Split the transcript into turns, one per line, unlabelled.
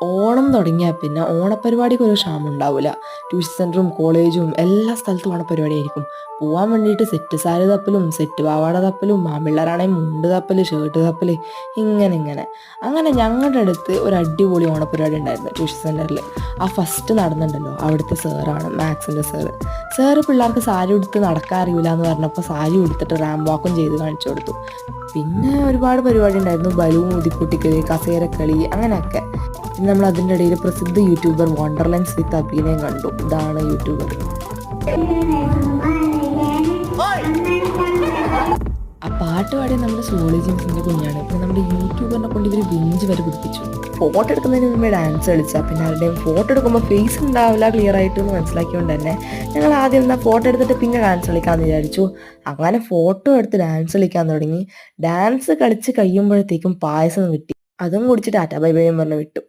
ഓണം തുടങ്ങിയാൽ പിന്നെ ഓണപ്പരിപാടിക്ക് ഒരു ക്ഷാമം ഉണ്ടാവില്ല. ട്യൂഷൻ സെൻറ്ററും കോളേജും എല്ലാ സ്ഥലത്തും ഓണപ്പരിപാടിയായിരിക്കും. പോവാൻ വേണ്ടിയിട്ട് സെറ്റ് സാരി തപ്പലും സെറ്റ് പാവാട തപ്പലും ആൺപിള്ളേരാണെങ്കിൽ മുണ്ട് തപ്പൽ ഷർട്ട് തപ്പൽ ഇങ്ങനെ. അങ്ങനെ ഞങ്ങളുടെ അടുത്ത് ഒരു അടിപൊളി ഓണപ്പരിപാടി ഉണ്ടായിരുന്നു ട്യൂഷൻ സെൻറ്ററിൽ. ആ ഫസ്റ്റ് നടന്നിട്ടുണ്ടല്ലോ അവിടുത്തെ സാറാണ് മാത്സിൻ്റെ സാറ്. സാറ് പിള്ളേർക്ക് സാരി ഉടുത്ത് നടക്കാൻ അറിയില്ല എന്ന് പറഞ്ഞപ്പോൾ സാരി ഉടുത്തിട്ട് റാമ്പ് വാക്കും ചെയ്ത് കാണിച്ചു കൊടുത്തു. പിന്നെ ഒരുപാട് പരിപാടി ഉണ്ടായിരുന്നു. ബലൂൺ ഊതിപ്പൊട്ടിക്കൽ, കസേരക്കളി, അങ്ങനെയൊക്കെ. പിന്നെ നമ്മൾ അതിൻ്റെ ഇടയിൽ പ്രസിദ്ധ യൂട്യൂബർ വണ്ടർലൻഡ്സ് വിത്ത് അഭിനയം കണ്ടു. ഇതാണ് യൂട്യൂബർ. ആ പാട്ട് പാടിയ നമ്മുടെ സോളജിൻസിൻ്റെ കുഞ്ഞാണ്. പിന്നെ നമ്മുടെ യൂട്യൂബറിനെ കൊണ്ട് ഇവർ ബെഞ്ച് വരെ പിടിപ്പിച്ചു. ഫോട്ടോ എടുക്കുന്നതിന് മുമ്പേ ഡാൻസ് കളിച്ചാൽ പിന്നെ ആരുടെയും ഫോട്ടോ എടുക്കുമ്പോൾ ഫേസ് ഉണ്ടാവില്ല ക്ലിയർ ആയിട്ട് എന്ന് മനസ്സിലാക്കിയോണ്ട് തന്നെ ഞങ്ങൾ ആദ്യം എന്നാൽ ഫോട്ടോ എടുത്തിട്ട് പിന്നെ ഡാൻസ് കളിക്കാമെന്ന് വിചാരിച്ചു. അങ്ങനെ ഫോട്ടോ എടുത്ത് ഡാൻസ് കളിക്കാൻ തുടങ്ങി. ഡാൻസ് കളിച്ച് കഴിയുമ്പോഴത്തേക്കും പായസം കിട്ടി. അതും കുടിച്ച് ടാറ്റാ ബൈ ബൈ പറഞ്ഞ് വിട്ടു.